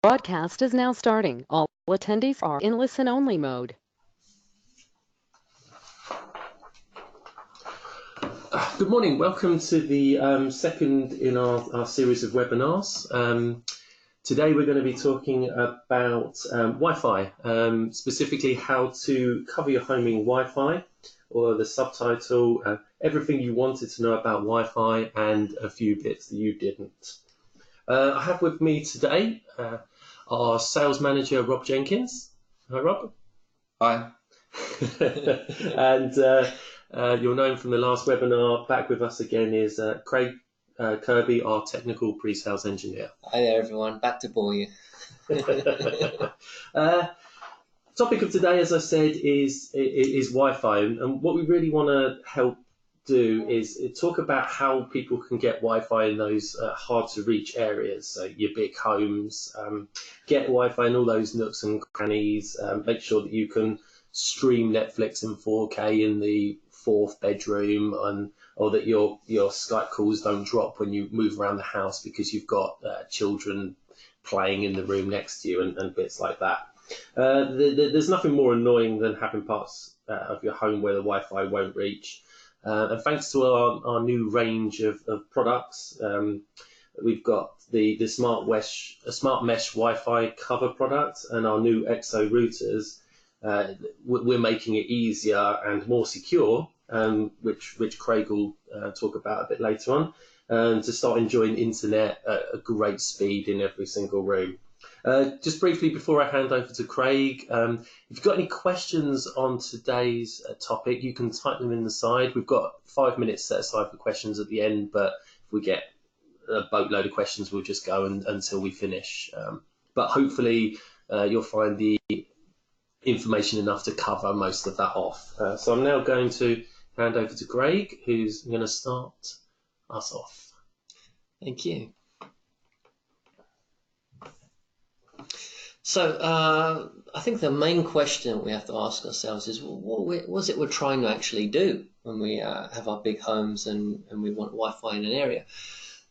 Broadcast is now starting. All attendees are in listen-only mode. Good morning. Welcome to the second in our series of webinars. Today we're going to be talking about Wi-Fi, specifically how to cover your home in Wi-Fi, or the subtitle, everything you wanted to know about Wi-Fi and a few bits that you didn't. I have with me today our sales manager, Rob Jenkins. Hi, Rob. Hi. And you'll know him from the last webinar. Back with us again is Craig Kirby, our technical pre-sales engineer. Hi there, everyone. Back to bore you. Topic of today, as I said, is Wi-Fi, and what we really want to help do is talk about how people can get Wi-Fi in those hard-to-reach areas. So your big homes, get Wi-Fi in all those nooks and crannies. Make sure that you can stream Netflix in 4K in the fourth bedroom, or that your Skype calls don't drop when you move around the house because you've got children playing in the room next to you and bits like that. There's nothing more annoying than having parts of your home where the Wi-Fi won't reach. And thanks to our new range of products, we've got the Smart Mesh Wi-Fi cover product and our new EXO routers. We're making it easier and more secure, which Craig will talk about a bit later on, to start enjoying internet at a great speed in every single room. Just briefly before I hand over to Craig, if you've got any questions on today's topic, you can type them in the side. We've got 5 minutes set aside for questions at the end, but if we get a boatload of questions, we'll just go until we finish. But hopefully you'll find the information enough to cover most of that off. So I'm now going to hand over to Craig, who's going to start us off. Thank you. So I think the main question we have to ask ourselves is, what is it we're trying to actually do when we have our big homes and we want Wi-Fi in an area?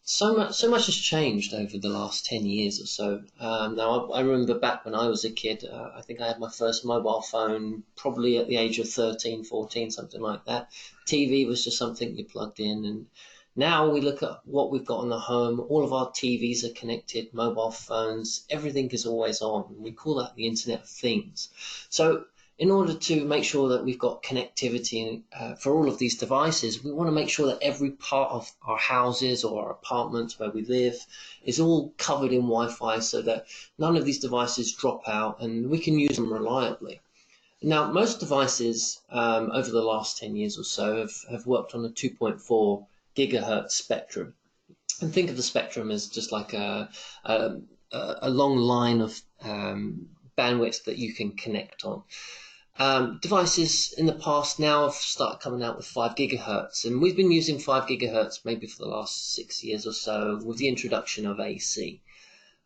So much has changed over the last 10 years or so. Now, I remember back when I was a kid, I think I had my first mobile phone probably at the age of 13, 14, something like that. TV was just something you plugged in, and now we look at what we've got in the home. All of our TVs are connected, mobile phones, everything is always on. We call that the Internet of Things. So in order to make sure that we've got connectivity for all of these devices, we want to make sure that every part of our houses or our apartments where we live is all covered in Wi-Fi, so that none of these devices drop out and we can use them reliably. Now, most devices over the last 10 years or so have worked on a 2.4 gigahertz spectrum. And think of the spectrum as just like a long line of bandwidth that you can connect on. Devices in the past now have started coming out with 5 gigahertz, and we've been using 5 gigahertz maybe for the last 6 years or so with the introduction of AC.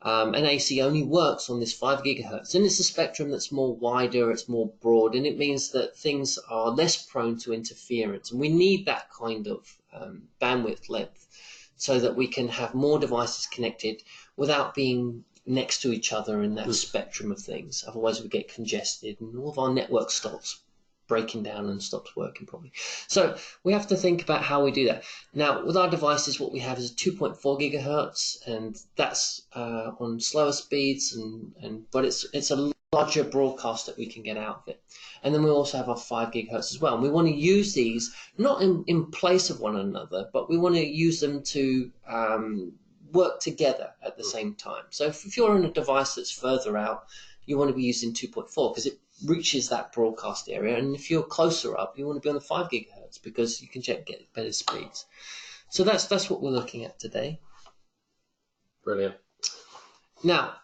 And AC only works on this 5 gigahertz, and it's a spectrum that's more wider, it's more broad, and it means that things are less prone to interference, and we need that kind of bandwidth length so that we can have more devices connected without being next to each other in that spectrum of things. Otherwise we get congested and all of our network stops breaking down and stops working properly. So we have to think about how we do that. Now, with our devices, what we have is a 2.4 gigahertz, and that's on slower speeds, but it's a larger broadcast that we can get out of it. And then we also have our 5 gigahertz as well. And we want to use these not in place of one another, but we want to use them to work together at the same time. So if you're on a device that's further out, you want to be using 2.4 because it reaches that broadcast area, and if you're closer up, you want to be on the 5 gigahertz because you can get better speeds. So that's what we're looking at today. Brilliant. Now,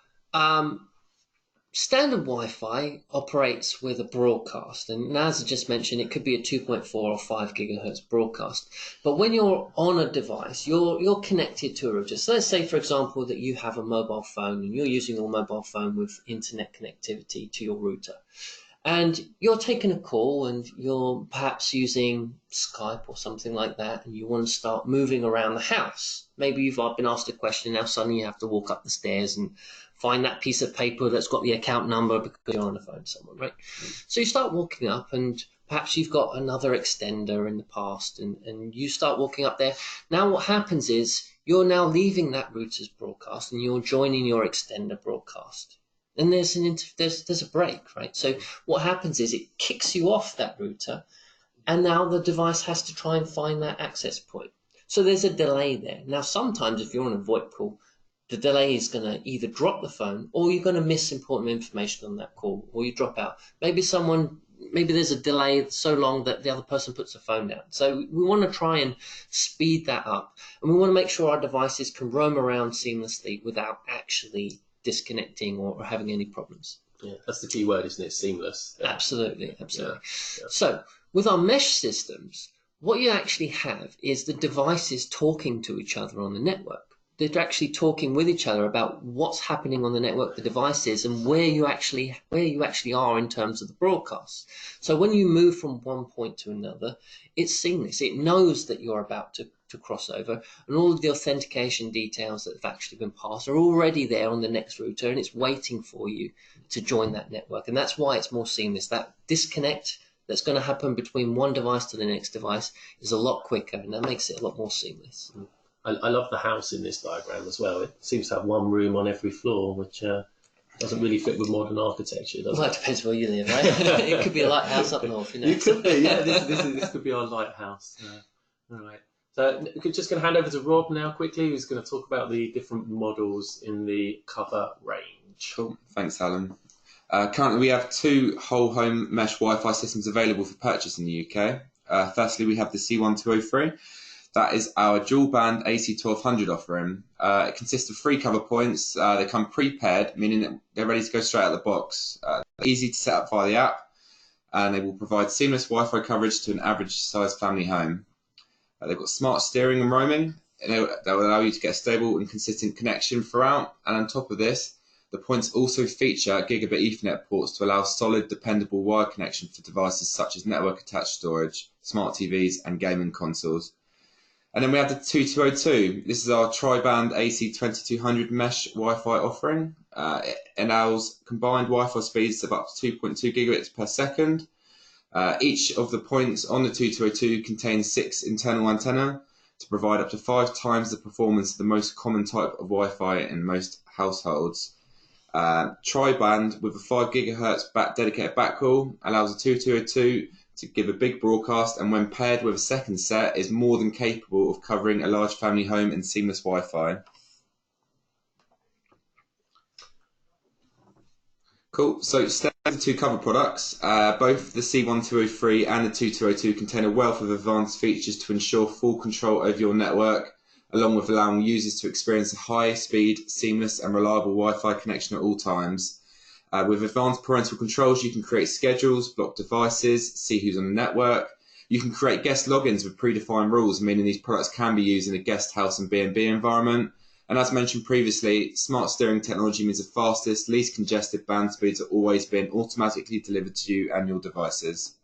standard Wi-Fi operates with a broadcast, and as I just mentioned, it could be a 2.4 or 5 gigahertz broadcast. But when you're on a device, you're connected to a router. So let's say, for example, that you have a mobile phone and you're using your mobile phone with internet connectivity to your router. And you're taking a call and you're perhaps using Skype or something like that, and you want to start moving around the house. Maybe you've been asked a question, now suddenly you have to walk up the stairs and find that piece of paper that's got the account number because you're on the phone to someone, right? So you start walking up, and perhaps you've got another extender in the past, and you start walking up there. Now what happens is you're now leaving that router's broadcast and you're joining your extender broadcast. And there's a break, right? So what happens is it kicks you off that router, and now the device has to try and find that access point. So there's a delay there. Now sometimes if you're on a VoIP call, the delay is going to either drop the phone, or you're going to miss important information on that call, or you drop out. Maybe there's a delay so long that the other person puts the phone down. So we want to try and speed that up. And we want to make sure our devices can roam around seamlessly without actually disconnecting or having any problems. Yeah, that's the key word, isn't it? Seamless. Absolutely, absolutely. Yeah. So with our mesh systems, what you actually have is the devices talking to each other on the network. They're actually talking with each other about what's happening on the network, the devices, and where you actually are in terms of the broadcast. So when you move from one point to another, it's seamless. It knows that you're about to cross over, and all of the authentication details that have actually been passed are already there on the next router, and it's waiting for you to join that network. And that's why it's more seamless. That disconnect that's going to happen between one device to the next device is a lot quicker, and that makes it a lot more seamless. I love the house in this diagram as well. It seems to have one room on every floor, which doesn't really fit with modern architecture, does Well, it? it depends where you live, right? It could be a lighthouse up north, you know. It could be, yeah. This could be our lighthouse. All right. So we're just going to hand over to Rob now quickly, who's going to talk about the different models in the Covr range. Cool. Thanks, Alan. Currently, we have 2 whole home mesh Wi-Fi systems available for purchase in the UK. Firstly, we have the C1203. That is our dual band AC1200 offering. It consists of 3 cover points. They come pre-paired, meaning that they're ready to go straight out of the box. Easy to set up via the app, and they will provide seamless Wi-Fi coverage to an average-sized family home. They've got smart steering and roaming, and that will allow you to get a stable and consistent connection throughout. And on top of this, the points also feature gigabit Ethernet ports to allow solid, dependable wire connection for devices such as network-attached storage, smart TVs, and gaming consoles. And then we have the 2202. This is our tri-band AC2200 mesh Wi-Fi offering. It allows combined Wi-Fi speeds of up to 2.2 gigabits per second. Each of the points on the 2202 contains 6 internal antennae to provide up to 5 times the performance of the most common type of Wi-Fi in most households. Tri-band with a 5 gigahertz dedicated backhaul allows the 2202 to give a big broadcast, and when paired with a second set is more than capable of covering a large family home in seamless Wi-Fi. Cool, so staying with the 2 Covr products, both the C1203 and the 2202 contain a wealth of advanced features to ensure full control over your network, along with allowing users to experience a high-speed, seamless and reliable Wi-Fi connection at all times. With advanced parental controls, you can create schedules, block devices, see who's on the network. You can create guest logins with predefined rules, meaning these products can be used in a guest house and B&B environment. And as mentioned previously, smart steering technology means the fastest, least congested band speeds are always being automatically delivered to you and your devices.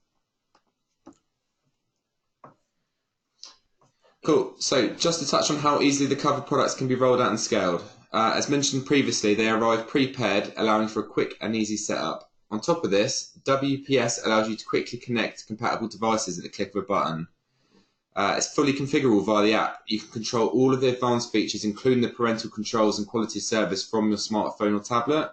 Cool, so just to touch on how easily the Covr products can be rolled out and scaled. As mentioned previously, they arrive pre-paired, allowing for a quick and easy setup. On top of this, WPS allows you to quickly connect compatible devices at the click of a button. It's fully configurable via the app. You can control all of the advanced features, including the parental controls and quality of service from your smartphone or tablet.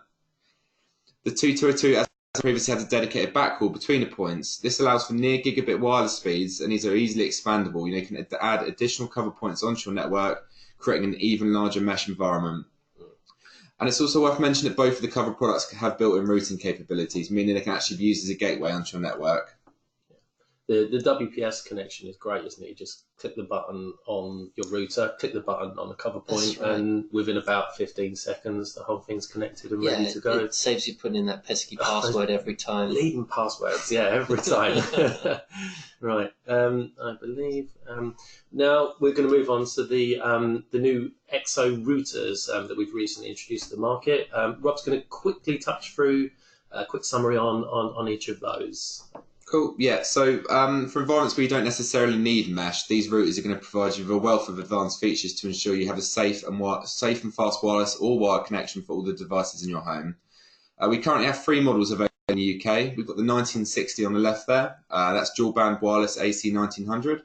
The 2202, as previously, has a dedicated backhaul between the points. This allows for near gigabit wireless speeds, and these are easily expandable. You can add additional cover points onto your network, creating an even larger mesh environment. And it's also worth mentioning that both of the Covr products have built-in routing capabilities, meaning they can actually be used as a gateway onto your network. The WPS connection is great, isn't it? You just click the button on your router, click the button on the Covr point, right. And within about 15 seconds, the whole thing's connected and ready to go. It saves you putting in that pesky password every time. Leading passwords, yeah, every time. Right, I believe. Now we're going to move on to the new EXO routers that we've recently introduced to the market. Rob's going to quickly touch through a quick summary on each of those. Cool. Yeah. So for environments where you don't necessarily need mesh, these routers are going to provide you with a wealth of advanced features to ensure you have a safe and fast wireless or wired connection for all the devices in your home. We currently have 3 models available in the UK. We've got the 1960 on the left there. That's dual band wireless AC 1900.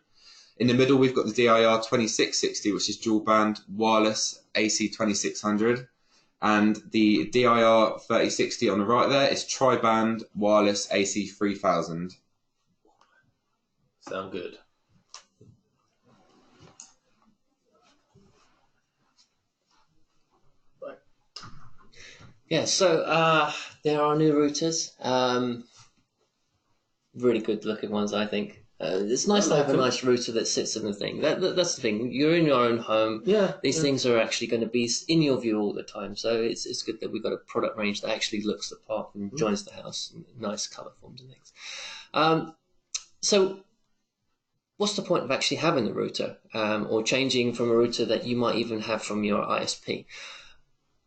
In the middle, we've got the DIR 2660, which is dual band wireless AC 2600. And the DIR 3060 on the right there is tri-band wireless AC 3000. Sound good. Right. Yeah, so there are new routers. Really good looking ones, I think. It's nice to have a nice router that sits in the thing. That's the thing. You're in your own home. Yeah. These things are actually going to be in your view all the time. So it's good that we've got a product range that actually looks the part and joins the house in nice colour forms and things. So what's the point of actually having a router or changing from a router that you might even have from your ISP?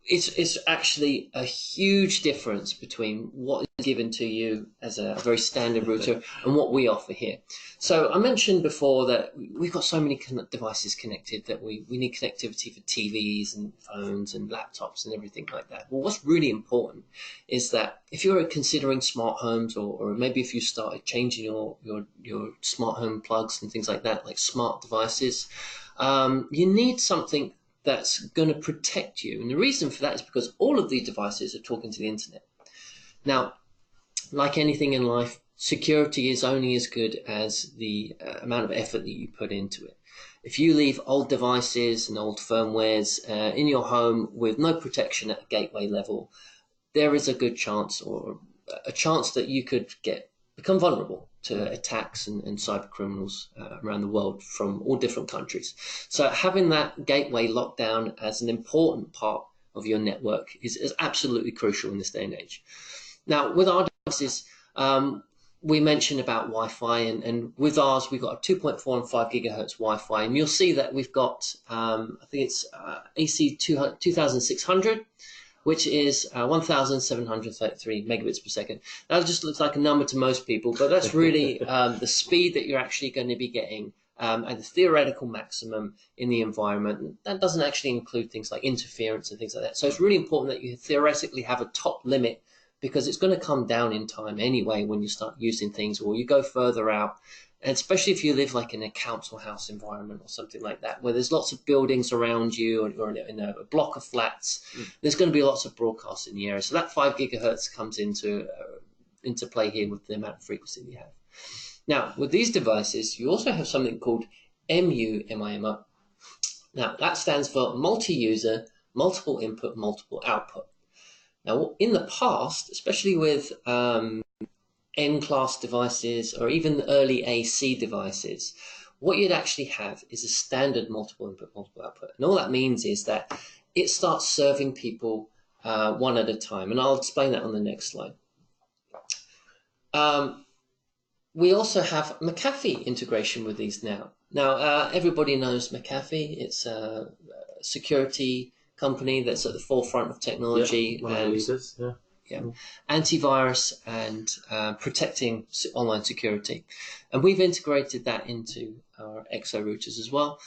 It's actually a huge difference between what is given to you as a very standard router and what we offer here. So I mentioned before that we've got so many devices connected that we need connectivity for TVs and phones and laptops and everything like that. Well, what's really important is that if you're considering smart homes or maybe if you started changing your smart home plugs and things like that, like smart devices, you need something that's going to protect you. And the reason for that is because all of these devices are talking to the internet. Now, like anything in life, security is only as good as the amount of effort that you put into it. If you leave old devices and old firmwares in your home with no protection at a gateway level, there is a good chance or a chance that you could become vulnerable to attacks and cyber criminals around the world from all different countries. So having that gateway locked down as an important part of your network is absolutely crucial in this day and age. Now, with our devices, we mentioned about Wi-Fi, and with ours, we've got a 2.4 and 5 gigahertz Wi-Fi, and you'll see that we've got, I think it's AC 2600, which is 1,733 megabits per second. That just looks like a number to most people, but that's really the speed that you're actually going to be getting at the theoretical maximum in the environment. That doesn't actually include things like interference and things like that. So it's really important that you theoretically have a top limit, because it's going to come down in time anyway when you start using things or you go further out. And especially if you live like in a council house environment or something like that, where there's lots of buildings around you or in a block of flats, there's going to be lots of broadcasts in the area. So that 5 gigahertz comes into play here with the amount of frequency we have. Now, with these devices, you also have something called MU-MIMO. Now, that stands for multi-user, multiple input, multiple output. Now, in the past, especially with N-class devices or even the early AC devices, what you'd actually have is a standard multiple input, multiple output. And all that means is that it starts serving people one at a time. And I'll explain that on the next slide. We also have McAfee integration with these now. Now, everybody knows McAfee. It's a security company that's at the forefront of technology antivirus and protecting online security. And we've integrated that into our EXO routers as well.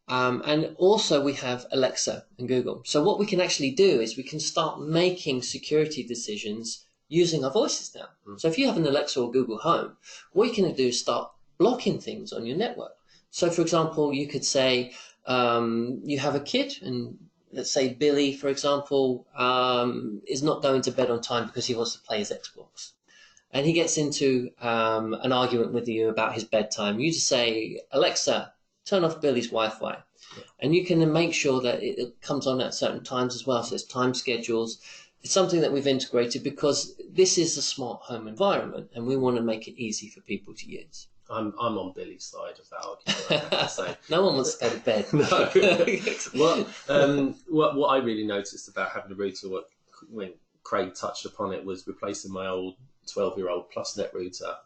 And also we have Alexa and Google. So what we can actually do is we can start making security decisions using our voices now. So if you have an Alexa or Google Home, what you can do is start blocking things on your network. So for example, you could say you have a kid, and let's say Billy, for example, is not going to bed on time because he wants to play his Xbox. And he gets into an argument with you about his bedtime. You just say, Alexa, turn off Billy's Wi-Fi. And you can make sure that it comes on at certain times as well. So there's time schedules. It's something that we've integrated because this is a smart home environment and we want to make it easy for people to use. I'm on Billy's side of that argument, I have to say. No one wants to go to bed. No. What I really noticed about having a router, when Craig touched upon it, was replacing my old 12-year-old PlusNet router.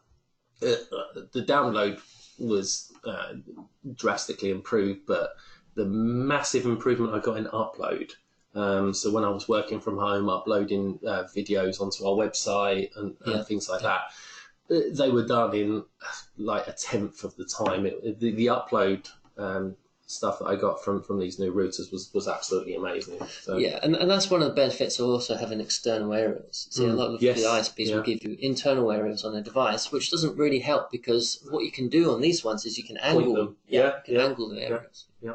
The download was drastically improved, but the massive improvement I got in upload. So when I was working from home, uploading videos onto our website and things like that, they were done in like a tenth of the time. The upload stuff that I got from these new routers was absolutely amazing. So. Yeah, and that's one of the benefits of also having external aerials. See, a lot of the ISPs will give you internal aerials on a device, which doesn't really help, because what you can do on these ones is you can angle them. Angle the aerials. Yeah.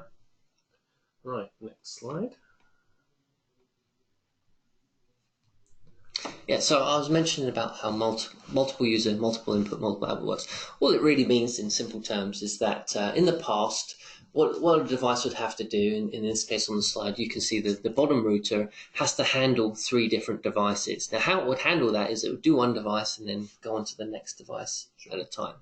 Right, next slide. Yeah, so I was mentioning about how multiple user, multiple input, multiple output works. All it really means in simple terms is that in the past, what a device would have to do, in this case on the slide, you can see that the bottom router has to handle 3 different devices. Now, how it would handle that is it would do one device and then go on to the next device at a time.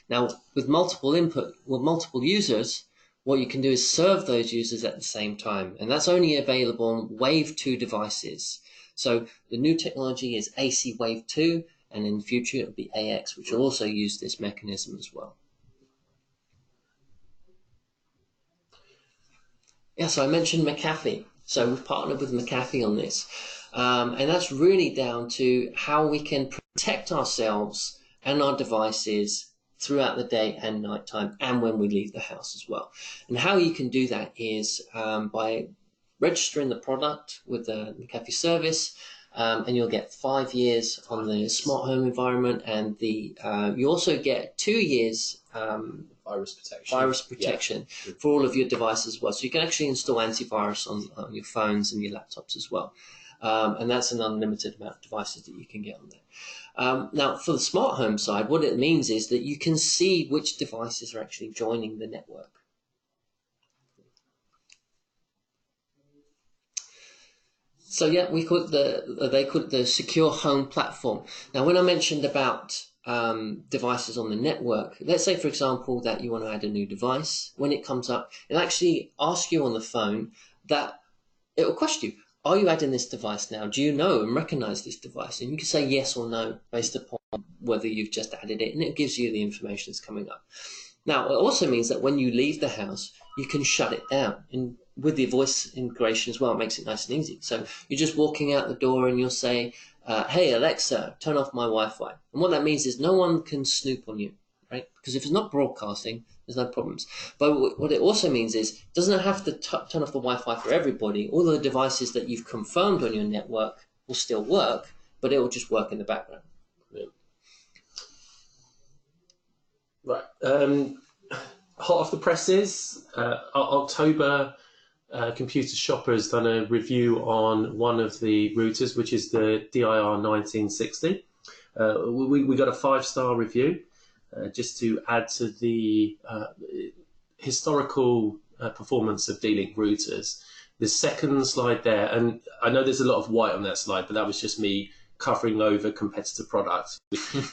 Now, with multiple users, what you can do is serve those users at the same time, and that's only available on Wave 2 devices. So the new technology is AC Wave 2, and in the future it'll be AX, which will also use this mechanism as well. Yeah, so I mentioned McAfee. So we've partnered with McAfee on this. And that's really down to how we can protect ourselves and our devices throughout the day and nighttime, and when we leave the house as well. And how you can do that is by registering the product with the McAfee service, and you'll get 5 years on the smart home environment, and you also get 2 years virus protection for all of your devices as well. So you can actually install antivirus on your phones and your laptops as well. And that's an unlimited amount of devices that you can get on there. Now, for the smart home side, what it means is that you can see which devices are actually joining the network. So yeah, they call it the secure home platform. Now, when I mentioned about devices on the network, let's say, for example, that you want to add a new device. When it comes up, it'll actually ask you on the phone that it will question you, are you adding this device now? Do you know and recognize this device? And you can say yes or no based upon whether you've just added it, and it gives you the information that's coming up. Now, it also means that when you leave the house, you can shut it down. And with the voice integration as well, it makes it nice and easy. So you're just walking out the door and you'll say, hey, Alexa, turn off my Wi-Fi. And what that means is no one can snoop on you, right? Because if it's not broadcasting, there's no problems. But what it also means is it doesn't have to turn off the Wi-Fi for everybody. All the devices that you've confirmed on your network will still work, but it will just work in the background. Right. Hot off the presses, October Computer Shopper has done a review on one of the routers, which is the DIR 1960. We got a 5-star review, just to add to the historical performance of D-Link routers. The second slide there, and I know there's a lot of white on that slide, but that was just me covering over competitor products.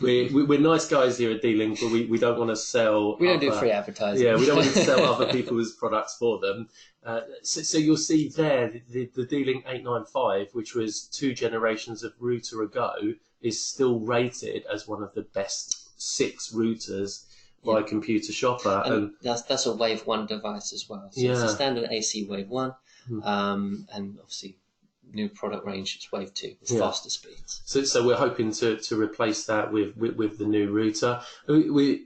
We're nice guys here at D-Link, but we don't want to sell. We don't do free advertising. Yeah, we don't want to sell other people's products for them. So you'll see there the D-Link 895, which was 2 generations of router ago, is still rated as one of the best 6 routers by Computer Shopper. And that's a Wave 1 device as well. So it's a standard AC Wave 1, and obviously new product range, it's Wave 2 with faster speeds. So we're hoping to replace that with the new router. We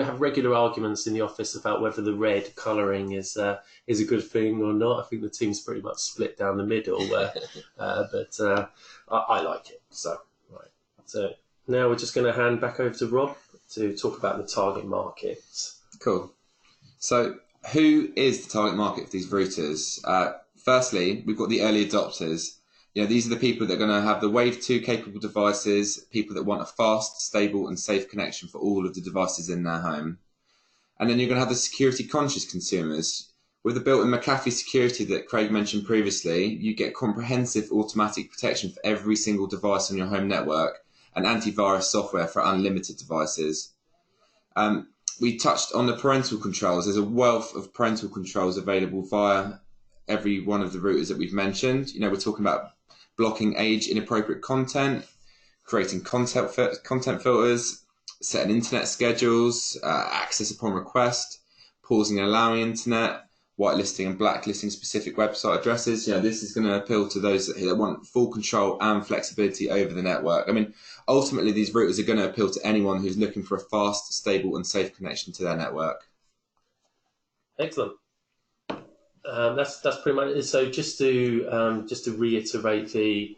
have regular arguments in the office about whether the red colouring is a good thing or not. I think the team's pretty much split down the middle, but I like it. So now we're just going to hand back over to Rob to talk about the target market. Cool. So who is the target market for these routers? Firstly, we've got the early adopters. These are the people that are going to have the Wave 2 capable devices, people that want a fast, stable and safe connection for all of the devices in their home. And then you're going to have the security conscious consumers. With the built-in McAfee security that Craig mentioned previously, you get comprehensive automatic protection for every single device on your home network and antivirus software for unlimited devices. We touched on the parental controls. There's a wealth of parental controls available via every one of the routers that we've mentioned. We're talking about blocking age inappropriate content, creating content filters, setting internet schedules, access upon request, pausing and allowing internet, whitelisting and blacklisting specific website addresses. This is going to appeal to those that want full control and flexibility over the network. I mean, ultimately, these routers are going to appeal to anyone who's looking for a fast, stable, and safe connection to their network. Excellent. That's pretty much it. So just to reiterate the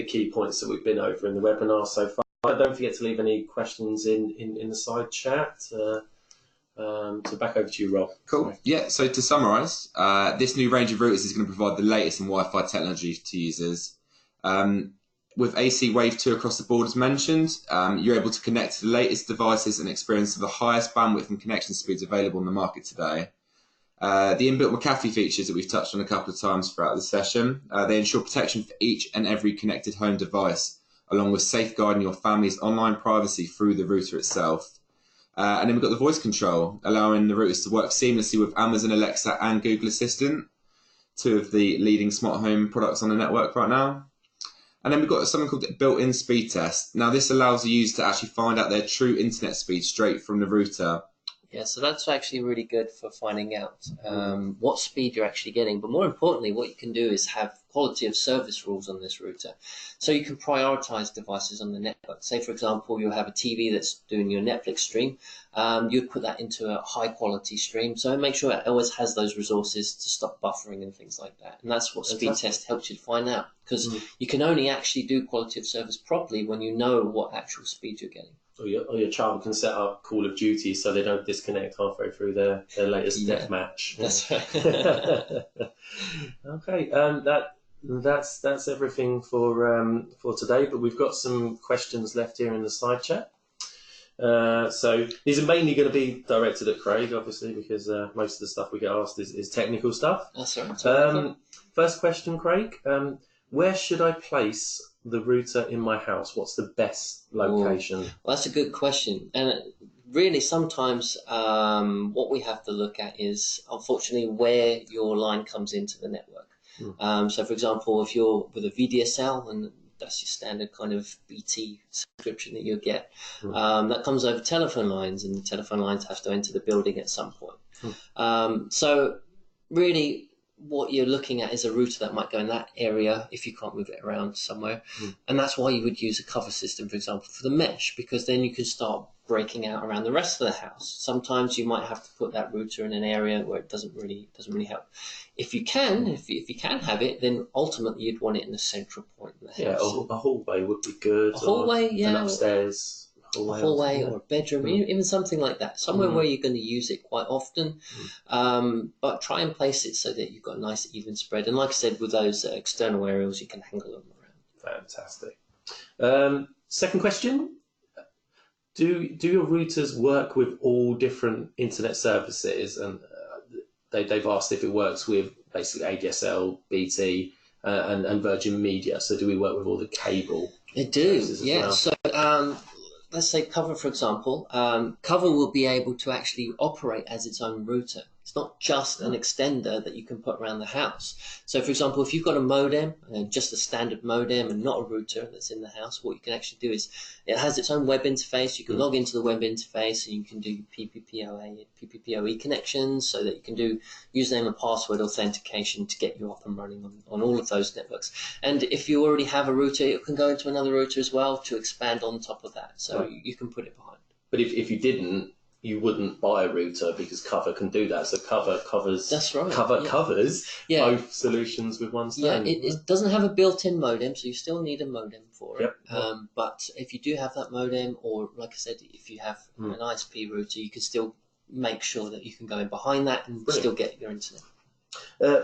key points that we've been over in the webinar so far. Don't forget to leave any questions in the side chat. So back over to you, Rob. Cool. Sorry. Yeah, so to summarise, this new range of routers is going to provide the latest in Wi-Fi technology to users. With AC Wave 2 across the board as mentioned, you're able to connect to the latest devices and experience the highest bandwidth and connection speeds available on the market today. The inbuilt McAfee features that we've touched on a couple of times throughout the session, they ensure protection for each and every connected home device, along with safeguarding your family's online privacy through the router itself. And then we've got the voice control, allowing the routers to work seamlessly with Amazon Alexa and Google Assistant, two of the leading smart home products on the network right now. And then we've got something called the built-in speed test. Now this allows the user to actually find out their true internet speed straight from the router. Yeah, so that's actually really good for finding out what speed you're actually getting. But more importantly, what you can do is have quality of service rules on this router. So you can prioritize devices on the network. Say, for example, you have a TV that's doing your Netflix stream. You'd put that into a high quality stream. So make sure it always has those resources to stop buffering and things like that. And that's what speed test helps you to find out. Because you can only actually do quality of service properly when you know what actual speed you're getting. Or your child can set up Call of Duty so they don't disconnect halfway through their latest death match. That's right. Okay, that's everything for today. But we've got some questions left here in the side chat. So these are mainly going to be directed at Craig, obviously, because most of the stuff we get asked is technical stuff. That's right. First question, Craig. Where should I place the router in my house? What's the best location? Well, that's a good question. And really, sometimes what we have to look at is, unfortunately, where your line comes into the network. So, for example, if you're with a VDSL, and that's your standard kind of BT subscription that you'll get, that comes over telephone lines, and the telephone lines have to enter the building at some point. So, really, what you're looking at is a router that might go in that area if you can't move it around somewhere. And that's why you would use a Covr system, for example, for the mesh, because then you can start breaking out around the rest of the house. Sometimes you might have to put that router in an area where it doesn't really help. If you can, if you can have it, then ultimately you'd want it in a central point in the house. Yeah, a hallway would be good. A hallway, an upstairs. A hallway or a bedroom, even something like that, somewhere where you're going to use it quite often, but try and place it so that you've got a nice even spread. And like I said, with those external aerials, you can angle them around. Fantastic. Second question: Do your routers work with all different internet services? And they've asked if it works with basically ADSL, BT, and Virgin Media. So do we work with all the cable? They do, yeah. Well? So let's say Covr, for example. Covr will be able to actually operate as its own router. It's not just an extender that you can put around the house. So, for example, if you've got a modem, just a standard modem and not a router that's in the house, what you can actually do is it has its own web interface. You can log into the web interface and you can do PPPoE connections so that you can do username and password authentication to get you up and running on all of those networks. And if you already have a router, it can go into another router as well to expand on top of that. So you can put it behind. But if you didn't, you wouldn't buy a router because Covr can do that. So Covr covers. That's right. Covers both solutions with one stone. Yeah, it doesn't have a built-in modem, so you still need a modem for it. Yep. But if you do have that modem, or like I said, if you have an ISP router, you can still make sure that you can go in behind that and still get your internet.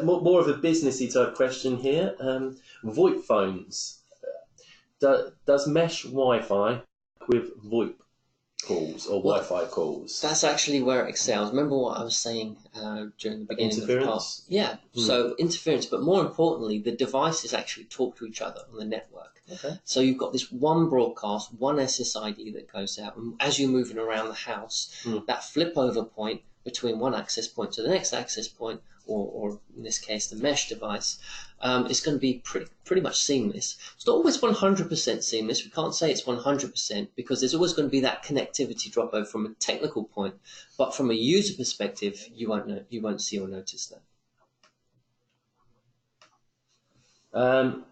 More of a businessy type question here. VoIP phones. Does mesh Wi-Fi with VoIP calls or Wi-Fi calls? That's actually where it excels. Remember what I was saying during the beginning of the part? Yeah, so interference, but more importantly, the devices actually talk to each other on the network. Okay. So you've got this one broadcast, one SSID that goes out, and as you're moving around the house, that flip over point between one access point to the next access point, or in this case the mesh device, it's going to be pretty much seamless. It's not always 100% seamless. We can't say it's 100% because there's always going to be that connectivity drop over from a technical point. But from a user perspective, you won't see or notice that.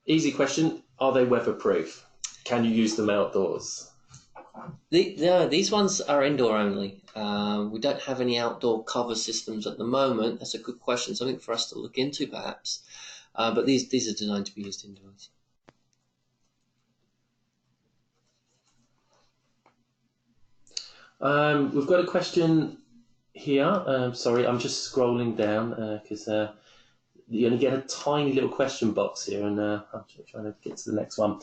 Easy question. Are they weatherproof? Can you use them outdoors? These ones are indoor only. We don't have any outdoor cover systems at the moment. That's a good question, something for us to look into perhaps. But these are designed to be used indoors. We've got a question here. Sorry, I'm just scrolling down because you only get a tiny little question box here, and I'm trying to get to the next one.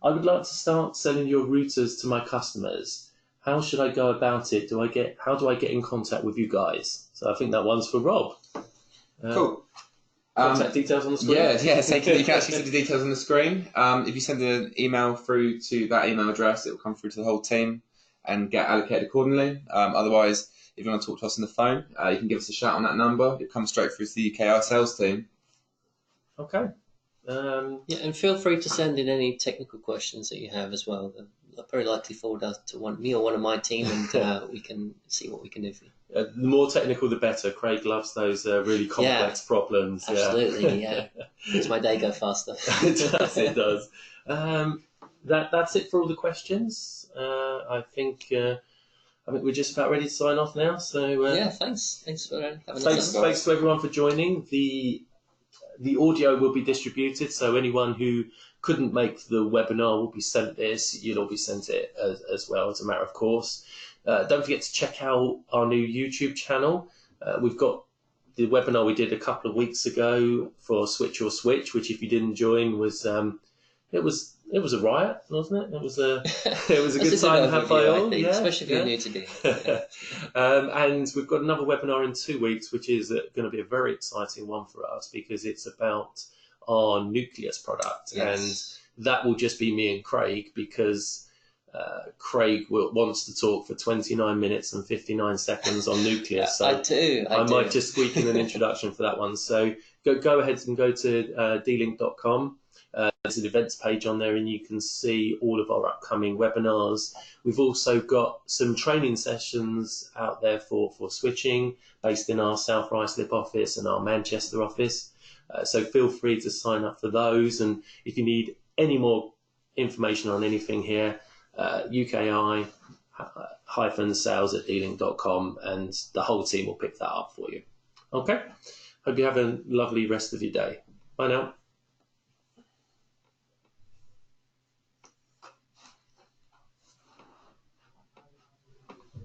I would like to start selling your routers to my customers. How should I go about it? How do I get in contact with you guys? So I think that one's for Rob. Cool. Contact details on the screen? Yeah, so you can actually see the details on the screen. If you send an email through to that email address, it will come through to the whole team and get allocated accordingly. Otherwise, if you want to talk to us on the phone, you can give us a shout on that number. It comes straight through to the UK&I sales team. Okay. Yeah, and feel free to send in any technical questions that you have as well. They'll very likely forward us to me or one of my team, and we can see what we can do for you. The more technical, the better. Craig loves those really complex problems. Absolutely, yeah. Makes my day go faster. It does. That's it for all the questions. I think we're just about ready to sign off now. So thanks for having us. Thanks to everyone for joining. The audio will be distributed, so anyone who couldn't make the webinar will be sent this. You'll all be sent it as well, as a matter of course. Don't forget to check out our new YouTube channel. We've got the webinar we did a couple of weeks ago for Switch Your Switch, which if you didn't join was it was a riot, wasn't it? It was a good time to have by all, especially if you're new to it. And we've got another webinar in 2 weeks, which is going to be a very exciting one for us because it's about our Nucleus product, and that will just be me and Craig because Craig wants to talk for 29 minutes and 59 seconds on Nucleus. So I might just squeak in an introduction for that one. So go ahead and go to d-link.com. There's an events page on there and you can see all of our upcoming webinars. We've also got some training sessions out there for switching based in our South Ruislip office and our Manchester office. So feel free to sign up for those. And if you need any more information on anything here, UKI sales@d-link.com and the whole team will pick that up for you. Okay? Hope you have a lovely rest of your day. Bye now.